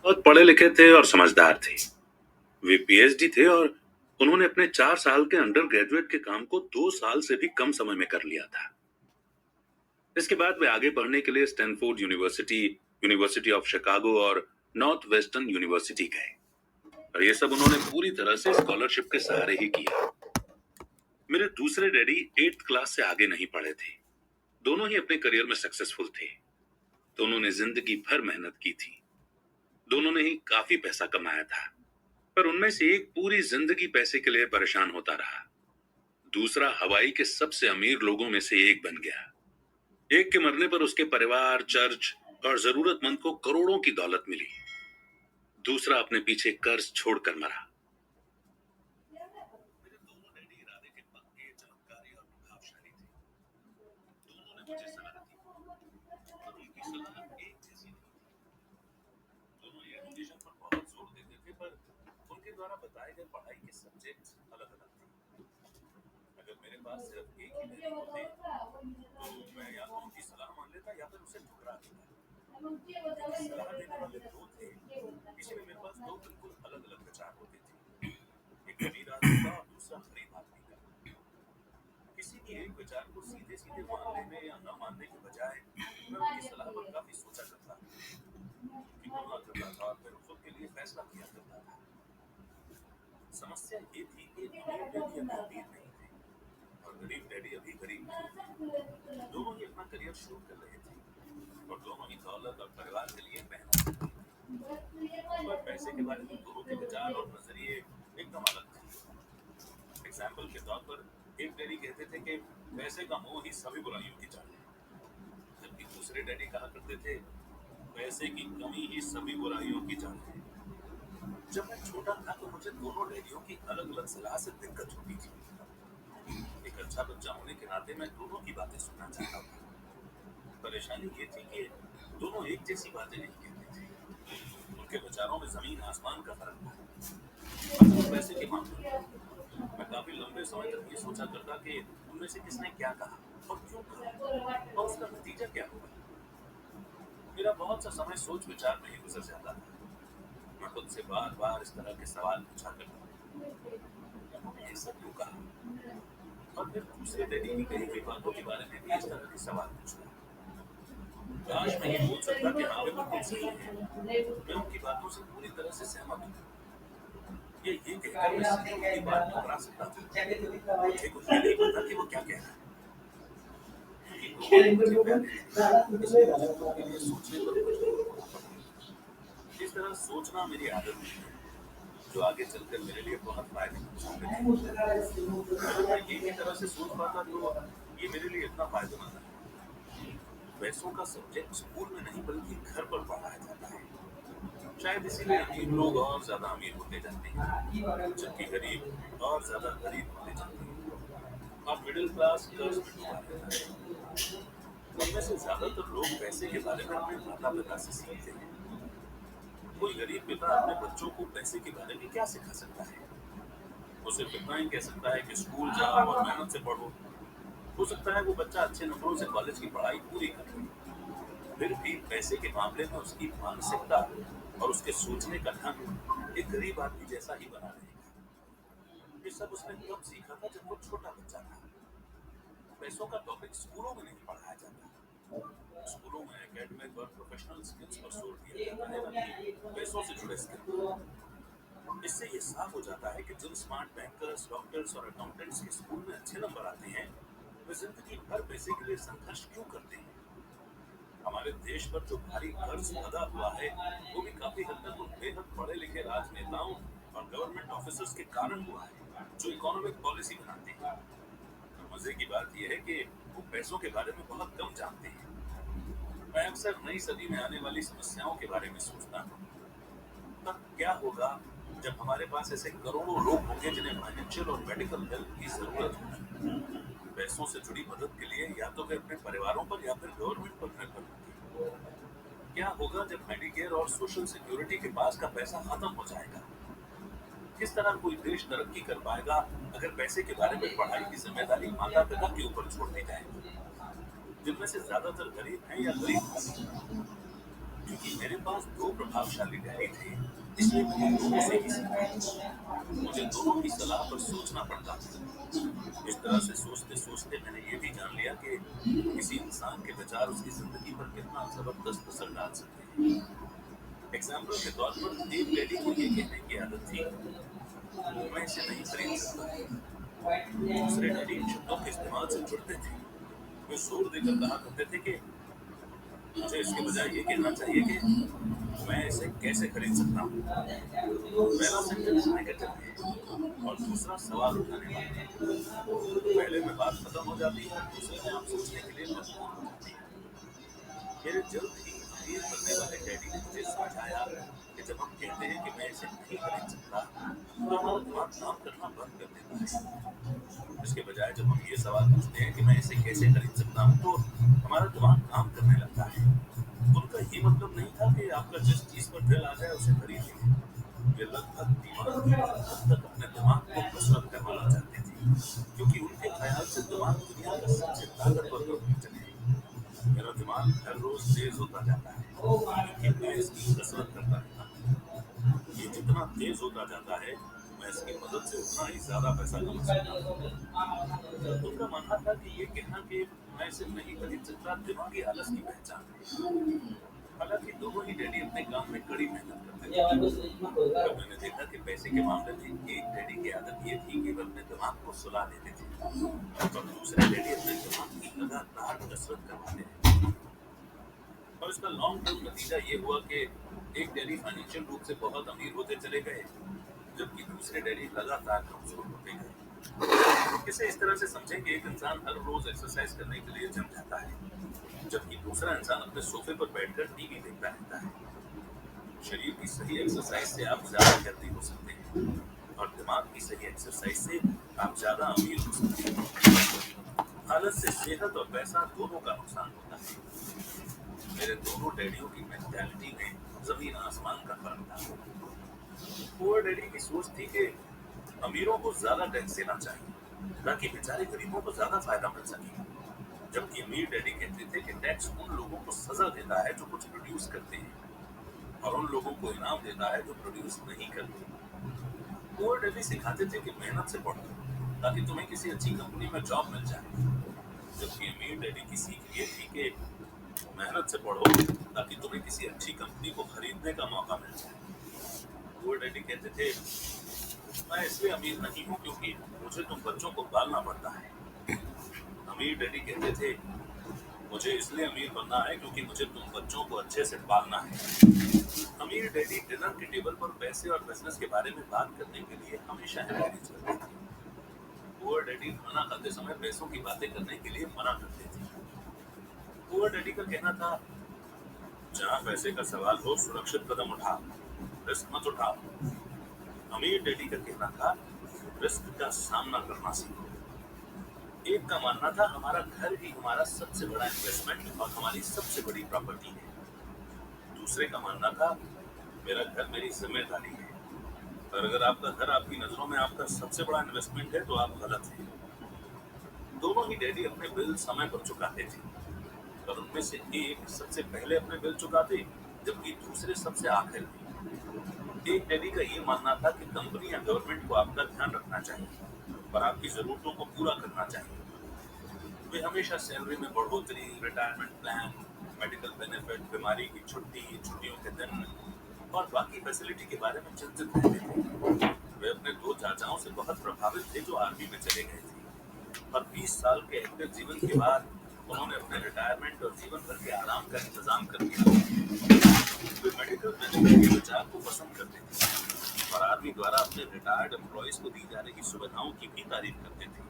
बहुत पढ़े लिखे थे और समझदार थे। वे पीएचडी थे और उन्होंने अपने 4 साल के अंडर ग्रेजुएट के काम को 2 साल से भी कम समय में कर लिया था। इसके बाद वे आगे पढ़ने के लिए Stanford university, university of Chicago और नॉर्थ वेस्टर्न यूनिवर्सिटी गए। और ये सब उन्होंने पूरी तरह से स्कॉलरशिप के सहारे ही किया। मेरे दूसरे डैडी 8th क्लास से आगे नहीं पढ़े थे। दोनों ही अपने करियर में सक्सेसफुल थे। दोनों ने जिंदगी भर मेहनत की थी। दोनों ने ही काफी पैसा कमाया था, पर उनमें से एक पूरी जिंदगी पैसे के लिए परेशान होता रहा। दूसरा हवाई के सबसे अमीर लोगों में से एक बन गया। एक के मरने पर उसके परिवार, चर्च और जरूरतमंद को करोड़ों की दौलत मिली। दूसरा अपने पीछे कर्ज छोड़कर मरा। मेरे दोनों डैडी इरादे के पक्के, चमत्कारी और प्रभावशाली थे। दोनों ने मुझे सलाह दी, पर उनकी सलाह एक जैसी नहीं थी। दोनों एजुकेशन पर बहुत जोर देते थे, पर उनके द्वारा बताए गए पढ़ाई के सब्जेक्ट्स अलग-अलग थे। अगर मेरे पास सिर्फ एक ही डैडी होते, तो मैं या तो उनकी सलाह मान लेता या फिर उसे ठुकरा देता। क्योंकि सलाह देने वाले दो थे, इसलिए मेरे पास दो बिल्कुल अलग-अलग विचार होते थे। एक अमीर आदमी का और दूसरा गरीब आदमी का। किसी भी एक विचार को सीधे-सीधे मान लेने या न मानने के बजाय मैं उनकी सलाह पर काफी सोचा करता था, उनकी तुलना करता था और फिर खुद के लिए फैसला किया करता था। समस्या ये थी कि अमीर डैडी अभी अमीर नहीं थे और गरीब डैडी अभी गरीब नहीं थे। दोनों ही अपना करियर शुरू कर रहे थे और दोनों ही दौलत और परिवार के लिए मेहनत कर रहे थे। पर पैसे के बारे में दोनों के विचार और नजरिए एकदम अलग थे। एग्जाम्पल के तौर पर एक डैडी कहते थे कि पैसे का मोह ही सभी बुराइयों की जड़ है, जबकि दूसरे डैडी कहा करते थे पैसे की कमी ही सभी बुराइयों की जड़ है। जब मैं छोटा था तो मुझे दोनों डैडियों की अलग-अलग सलाह से दिक्कत होती थी। एक अच्छा बच्चा होने के नाते मैं दोनों की बातें सुनना चाहता था। परेशानी ये थी कि दोनों एक जैसी बातें नहीं कहते थे। उनके विचारों में जमीन आसमान का फर्क था। पैसे के मामले में मैं काफी लंबे समय तक ये सोचा करता कि उनमें से किसने क्या कहा और क्यों कहा और उसका नतीजा क्या होगा। मेरा बहुत सा समय सोच विचार में ही गुजर जाता था। मैं खुद से बार बार इस तरह के सवाल पूछा करता, उन्होंने ऐसा क्यों कहा? और फिर दूसरे डैडी की कही गई बातों के बारे में भी इस तरह के सवाल पूछना। काश मैं ये बोल सकता कि हाँ वे बिल्कुल सही है, मैं उनकी बातों से पूरी तरह से सहमत हूँ। ये कहकर मैं सीधे उनकी बात ठुकरा सकता था, मुझे कुछ भी नहीं पता कि वो क्या कह रहा है। सोचने पर इस तरह सोचना मेरी आदत नहीं है, जो आगे चलकर मेरे लिए बहुत फायदेमंद साबित है। अगर मैं एक ही तरह से सोच पाता तो ये मेरे लिए इतना फायदेमंद है। पैसों का सब्जेक्ट स्कूल में नहीं बल्कि घर पर पढ़ाया जाता है। शायद इसीलिए अमीर लोग और ज्यादा अमीर होते जाते हैं, जबकि गरीब और ज्यादा गरीब होते जाते हैं और मिडिल क्लास कर्ज में डूबा रहता है। उनमें से ज्यादातर लोग पैसे के बारे में अपने माता पिता से सीखते हैं। कोई गरीब पिता अपने बच्चों को पैसे के बारे में क्या सिखा सकता है? वो सिर्फ इतना ही कह सकता है कि स्कूल जाओ और मेहनत से पढ़ो। हो सकता है वो बच्चा अच्छे नंबरों से कॉलेज की पढ़ाई पूरी करे, फिर भी पैसे के मामले में उसकी मानसिकता और उसके सोचने का ढंग एक गरीब आदमी जैसा ही बना रहेगा। ये सब उसने तब सीखा था जब वो छोटा बच्चा था। पैसों का टॉपिक स्कूलों में नहीं पढ़ाया जाता। स्कूलों में एकेडमिक और प्रोफेशनल स्किल्स पर जोर दिया जाता है, ना कि पैसों से जुड़े स्किल। इससे ये साफ हो जाता है कि जिन स्मार्ट बैंकर्स, डॉक्टर्स और अकाउंटेंट्स के स्कूल में अच्छे नंबर आते हैं, वे जिंदगी भर पैसे के लिए संघर्ष क्यों करते हैं। हमारे देश पर जो भारी कर्ज अदा हुआ है, वो भी काफी हद तक उन बेहद पढ़े लिखे राजनेताओं और गवर्नमेंट ऑफिसर्स के कारण हुआ है, जो इकोनॉमिक पॉलिसी बनाते हैं। और मजे की बात यह है कि वो पैसों के बारे में बहुत कम जानते हैं। मैं अक्सर नई सदी में आने वाली समस्याओं के बारे में सोचता हूँ। तब क्या होगा जब हमारे पास ऐसे करोड़ों लोग होंगे जिन्हें फाइनेंशियल और मेडिकल हेल्प की जरूरत होगी। पैसों से जुड़ी मदद के लिए या तो वे अपने परिवारों पर या फिर गवर्नमेंट पर निर्भर होंगे। क्या होगा जब मेडिकेयर और सोशल सिक्योरिटी के पास का पैसा खत्म हो जाएगा? किस तरह कोई देश तरक्की कर पाएगा अगर पैसे के बारे में पढ़ाई की जिम्मेदारी माता पिता के ऊपर छोड़ दी जाए, जिनमें से ज्यादातर गरीब हैं या गरीब? क्योंकि मेरे पास दो प्रभावशाली डैडी थे, इसलिए मैंने दोनों से ही सीखा। मुझे दोनों की सलाह पर सोचना पड़ता था। इस तरह से सोचते सोचते मैंने ये भी जान लिया कि किसी इंसान के विचार उसकी जिंदगी पर कितना जबरदस्त असर डाल सकते हैं। एग्जाम्पल के तौर पर एक डैडी को ये कहने की आदत थी, मैं इसे नहीं खरीद सकता। दूसरे डैडी इन शब्दों के इस्तेमाल से जुड़ते थे। वे जोर देकर कहा करते थे कि मुझे इसके बजाय ये कहना चाहिए कि मैं इसे कैसे खरीद सकता हूँ। पहला सेंटेंस नेगेटिव है और दूसरा सवाल उठाने वाला है। पहले में बात खत्म हो जाती है, दूसरे में आप सोचने के लिए मजबूर हो जाते हैं। मेरे जल्द ही अमीर बनने वाले डैडी ने मुझे समझाया कि जब हम कहते हैं कि मैं इसे नहीं खरीद सकता, तो हमारा दिमाग काम करना बंद कर देता है। इसके बजाय जब हम ये सवाल पूछते हैं कि मैं इसे कैसे खरीद सकता हूँ, तो हमारा दिमाग काम करने लगता है। उनका ये मतलब नहीं था कि आपका जिस चीज पर दिल आ जाए उसे खरीदिए। वे लगभग दीवार तक अपने दिमाग को कसरत करवाना चाहते थे, क्योंकि उनके ख्याल से दिमाग दुनिया का सबसे ताकतवर कंप्यूटर है। मेरा दिमाग हर रोज तेज होता जाता है, क्योंकि मैं इसकी कसरत करता रहता हूँ। ये जितना तेज होता जाता है, मैं इसकी मदद से उतना ही ज्यादा पैसा कमा सकता हूँ। उनका मानना था कि ये कहना कि मैं इसे नहीं खरीद सकता दिमागी आलस की पहचान है। हालांकि दोनों ही डैडी अपने काम में कड़ी मेहनत करते थे। पर मैंने देखा कि पैसे के मामले में एक डैडी की आदत ये थी कि वे अपने दिमाग को सुला देते थे, और दूसरे डैडी अपने दिमाग की लगातार कसरत करवाते थे। और इसका लॉन्ग टर्म नतीजा ये हुआ कि एक डैडी फाइनेंशियल रूप से बहुत अमीर होते चले गए, जबकि दूसरे डैडी लगातार कमजोर होते गए। इसे इस तरह से समझें कि एक इंसान हर रोज एक्सरसाइज करने के लिए जिम जाता है, जबकि दूसरा इंसान अपने सोफे पर बैठकर टीवी देखता रहता है। शरीर की सही एक्सरसाइज से आप ज्यादा हेल्दी हो सकते हैं, और दिमाग की सही एक्सरसाइज से आप ज्यादा अमीर हो सकते हैं। आलस से सेहत और पैसा दोनों का नुकसान होता है। मेरे दोनों डैडियों की मेंटालिटी में जमीन आसमान का फर्क था। पुअर डैडी की सोच थी कि अमीरों को ज्यादा टैक्स देना चाहिए, ताकि बेचारे गरीबों को ज्यादा फायदा मिल सके। जबकि अमीर डैडी कहते थे कि टैक्स उन लोगों को सजा देता है जो कुछ प्रोड्यूस करते हैं, और उन लोगों को इनाम देता है जो प्रोड्यूस नहीं करते। पुअर डैडी सिखाते थे कि मेहनत से पढ़ो, ताकि तुम्हें किसी अच्छी कंपनी में जॉब मिल जाए। जबकि अमीर डैडी की सीख ये थी कि मेहनत से पढ़ो, ताकि तुम्हें किसी अच्छी कंपनी को खरीदने का मौका मिल जाए। पुअर डैडी कहते थे, मैं इसलिए अमीर नहीं हूँ क्योंकि मुझे तुम बच्चों को पालना पड़ता है। अमीर डैडी कहते थे, मुझे इसलिए अमीर बनना है क्योंकि मुझे तुम बच्चों को अच्छे से पालना है। अमीर डैडी डिनर के टेबल पर पैसे और बिजनेस के बारे में बात करने के लिए हमेशा एनकरेज करते थे। पुअर डैडी खाना खाते समय पैसों की बातें करने के लिए मना करते थे। पुअर डैडी का कहना था, जहाँ पैसे का सवाल हो सुरक्षित कदम उठाओ, रिस्क मत उठाओ। अमीर डैडी का कहना था, रिस्क का सामना करना सीखो। एक का मानना था, हमारा घर ही हमारा सबसे बड़ा इन्वेस्टमेंट और हमारी सबसे बड़ी प्रॉपर्टी है। दूसरे का मानना था, मेरा घर मेरी जिम्मेदारी है। और अगर आपका घर आपकी नजरों में आपका सबसे बड़ा इन्वेस्टमेंट है, तो आप गलत हैं। दोनों ही डैडी अपने बिल समय पर चुकाते थे, पर उनमें से एक सबसे पहले अपने बिल चुकाते, जबकि दूसरे सबसे आखिर में। एक डैडी का ये मानना था कि कंपनी या गवर्नमेंट को आपका ध्यान रखना चाहिए, पर आपकी जरूरतों को पूरा करना चाहिए। वे हमेशा सैलरी में बढ़ोतरी, रिटायरमेंट प्लान, मेडिकल बेनिफिट, बीमारी की छुट्टी, छुट्टियों के दिन और बाकी फैसिलिटी के बारे में चिंतित रहते थे। वे अपने दो चाचाओं से बहुत प्रभावित थे जो आर्मी में चले गए थे, और 20 साल के एक्टिव जीवन के बाद उन्होंने अपने रिटायरमेंट और जीवन भर के आराम का इंतजाम कर लिया। वे मेडिकल बेनिफिट के विचार को पसंद करते थे, और आर्मी द्वारा अपने रिटायर्ड एम्प्लॉइज को दी जा रही सुविधाओं की भी तारीफ करते थे।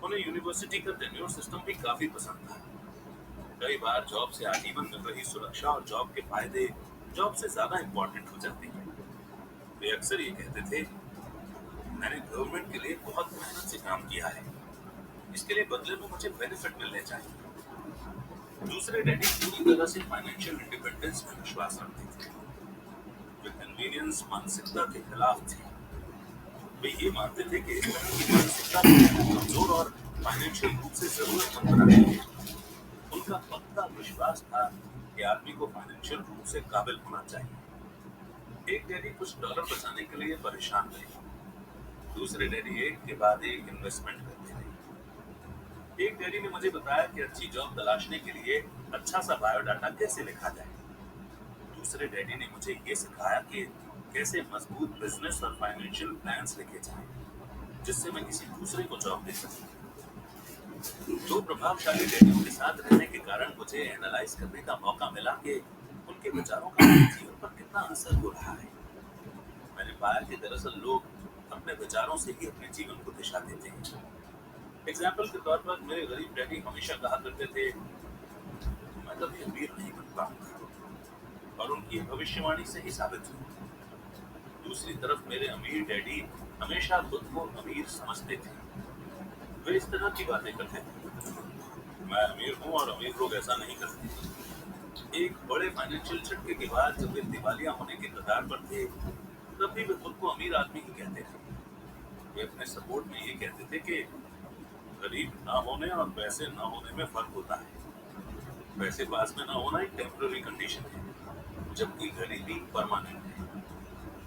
उन्हें यूनिवर्सिटी का टेन्योर सिस्टम भी काफी पसंद था। कई बार जॉब से आजीवन मिल रही सुरक्षा और जॉब के फायदे जॉब से ज्यादा इम्पोर्टेंट हो जाते हैं। वे अक्सर ये कहते थे, मैंने गवर्नमेंट के लिए बहुत मेहनत से काम किया है, इसके लिए बदले में मुझे बेनिफिट मिलने चाहिए। दूसरे डैडी पूरी तरह से फाइनेंशियल इंडिपेंडेंस में विश्वास रखते थे। वे कन्वीनियंस मानसिकता के खिलाफ थे। वे ये मानते थे कि इस तरह की मानसिकता कमजोर और फाइनेंशियल रूप से जरूरतमंद बनाती है। उनका पक्का विश्वास था कि आदमी को फाइनेंशियल रूप से काबिल होना चाहिए। एक डैडी कुछ डॉलर बचाने के लिए परेशान थे, दूसरे डैडी एक के बाद एक इन्वेस्टमेंट करते थे। एक डैडी ने मुझे बताया कि अच्छी जॉब तलाशने के लिए अच्छा सा बायोडाटा कैसे लिखा जाए। दूसरे डैडी ने मुझे ये सिखाया कि कैसे मजबूत बिजनेस और फाइनेंशियल प्लान्स लिखे जाएं, जिससे मैं किसी दूसरे को जॉब दे सकूं। दो प्रभावशाली डैडियों के साथ रहने के कारण मुझे एनालाइज करने का मौका मिला कि उनके विचारों का मेरे जीवन पर कितना असर हो रहा है। मैंने पाया कि दरअसल लोग अपने विचारों से ही अपने जीवन को दिशा देते हैं। एग्जाम्पल के तौर पर मेरे गरीब डैडी हमेशा कहा करते थे, मैं कभी अमीर नहीं बन पाऊंगा, और उनकी भविष्यवाणी से ही साबित हुई। दूसरी तरफ मेरे अमीर डैडी हमेशा खुद को अमीर समझते थे। वे इस तरह की बातें करते थे, मैं अमीर हूँ और अमीर लोग ऐसा नहीं करते। एक बड़े फाइनेंशियल झटके के बाद जब वे दिवालिया होने के कगार पर थे, तब भी वे खुद को अमीर आदमी ही कहते थे। वे अपने सपोर्ट में ये कहते थे कि गरीब ना होने और पैसे ना होने में फर्क होता है। पैसे पास में ना होना एक टेम्पररी कंडीशन है, जबकि गरीबी परमानेंट है।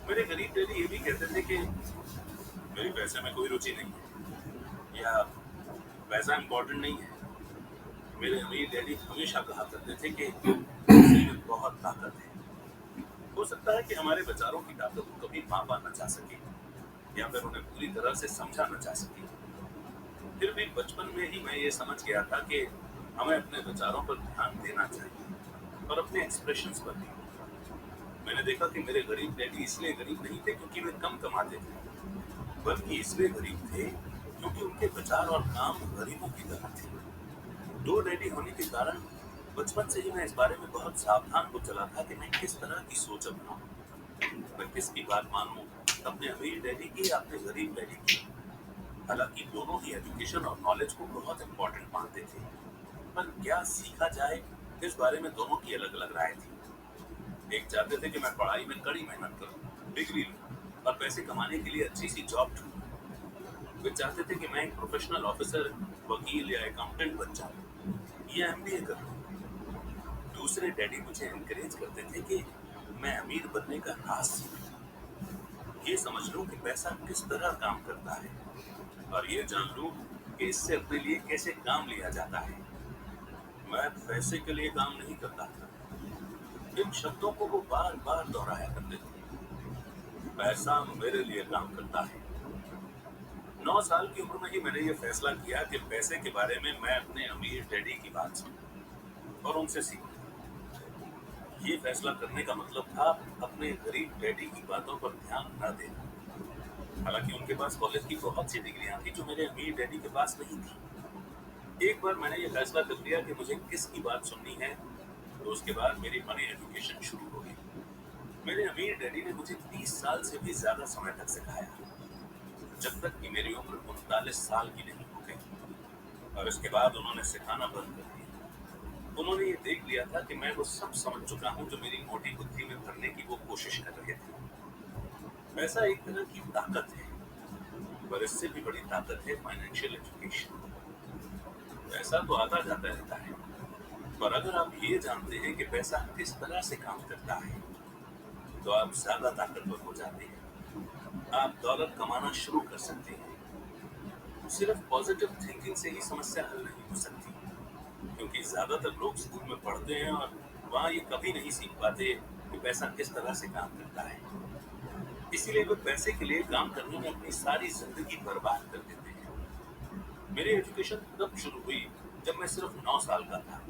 मेरे गरीब डैडी ये भी कहते थे कि मेरी पैसे में कोई रुचि नहीं है, या पैसा इम्पोर्टेंट नहीं है। मेरे अमीर डैडी हमेशा कहा करते थे कि पैसे में बहुत ताकत है। हो सकता है कि हमारे विचारों की ताकत को कभी मापा न जा सके, या फिर उन्हें पूरी तरह से समझा न जा सके। फिर भी बचपन में ही मैं ये समझ गया था कि हमें अपने विचारों पर ध्यान देना चाहिए, और अपने एक्सप्रेशंस पर भी। मैंने देखा कि मेरे गरीब डैडी इसलिए गरीब नहीं थे क्योंकि वे कम कमाते थे, बल्कि इसलिए गरीब थे क्योंकि उनके विचार और काम गरीबों की तरह थे। दो डैडी होने के कारण बचपन से ही मैं इस बारे में बहुत सावधान हो चला था कि मैं किस तरह की सोच अपनाऊं, मैं किसकी बात मानूं, अपने अमीर डैडी की या अपने गरीब डैडी की। हालांकि दोनों ही एजुकेशन और नॉलेज को बहुत इंपॉर्टेंट मानते थे, पर क्या सीखा जाए इस बारे में दोनों की अलग अलग राय थी। एक चाहते थे कि मैं पढ़ाई में कड़ी मेहनत करूं, डिग्री लूं और पैसे कमाने के लिए अच्छी सी जॉब ढूंढूं। वे चाहते थे कि मैं एक प्रोफेशनल ऑफिसर, वकील या अकाउंटेंट बन जाऊं, या एमबीए करूं। दूसरे डैडी मुझे एनकरेज करते थे कि मैं अमीर बनने का राज सीखूं, ये समझ लूं कि पैसा किस तरह काम करता है, और ये जान लूं कि इससे अपने लिए कैसे काम लिया जाता है। मैं पैसे के लिए काम नहीं करता था। इन शब्दों को वो बार बार दोहराया करते थे, पैसा मेरे लिए काम करता है। 9 साल की उम्र में ही मैंने ये फैसला किया कि पैसे के बारे में मैं अपने अमीर डैडी की बात सुनूं और उनसे सीखूं। ये फैसला करने का मतलब था अपने गरीब डैडी की बातों पर ध्यान न देना। हालांकि उनके पास कॉलेज की बहुत सी डिग्रियां थी जो मेरे अमीर डैडी के पास नहीं थी। एक बार मैंने ये फैसला कर लिया कि मुझे किसकी बात सुननी है, तो उसके बाद मेरी मनी एजुकेशन शुरू हो गई। मेरे अमीर डैडी ने मुझे 30 साल से भी ज्यादा समय तक सिखाया, जब तक कि मेरी उम्र 39 साल की नहीं हो गई, और इसके बाद उन्होंने सिखाना बंद कर दिया। उन्होंने ये देख लिया था कि मैं वो सब समझ चुका हूँ जो मेरी मोटी बुद्धि में भरने की वो कोशिश कर रहे थे। पैसा एक तरह की ताकत है, पर इससे भी बड़ी ताकत है फाइनेंशियल एजुकेशन। पैसा तो आता जाता रहता है, पर अगर आप ये जानते हैं कि पैसा किस तरह से काम करता है, तो आप ज्यादा ताकतवर हो जाते हैं। आप डॉलर कमाना शुरू कर सकते हैं। सिर्फ पॉजिटिव थिंकिंग से ही समस्या हल नहीं हो सकती, क्योंकि ज्यादातर लोग स्कूल में पढ़ते हैं और वहाँ ये कभी नहीं सीख पाते कि पैसा किस तरह से काम करता है। इसीलिए वे पैसे के लिए काम करने में अपनी सारी जिंदगी बर्बाद कर देते हैं। मेरी एजुकेशन तब शुरू हुई जब मैं सिर्फ 9 साल का था,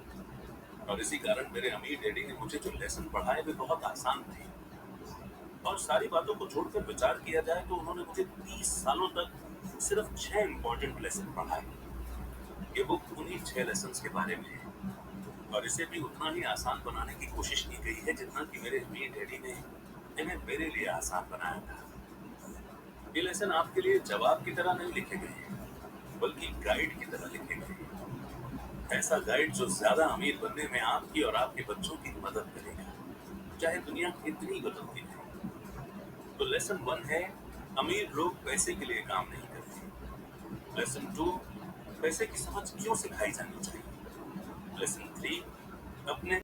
और इसी कारण मेरे अमीर डैडी ने मुझे जो लेसन पढ़ाए वे बहुत आसान थे। और सारी बातों को छोड़कर विचार किया जाए तो उन्होंने मुझे 30 सालों तक सिर्फ 6 इंपॉर्टेंट लेसन पढ़ाए। ये बुक उन्हीं 6 लेसन के बारे में है, और इसे भी उतना ही आसान बनाने की कोशिश की गई है जितना कि मेरे अमीर डैडी ने इन्हें मेरे लिए आसान बनाया था। ये लेसन आपके लिए जवाब की तरह नहीं लिखे गए हैं, बल्कि गाइड की तरह लिखे गए हैं। ऐसा गाइड जो ज्यादा अमीर बनने में आपकी और आपके बच्चों की मदद करेगा, चाहे दुनिया कितनी बदलती है। तो लेसन 1 है, अमीर लोग पैसे के लिए काम नहीं करते। लेसन 2, पैसे की समझ क्यों सिखाई जानी चाहिए। लेसन 3,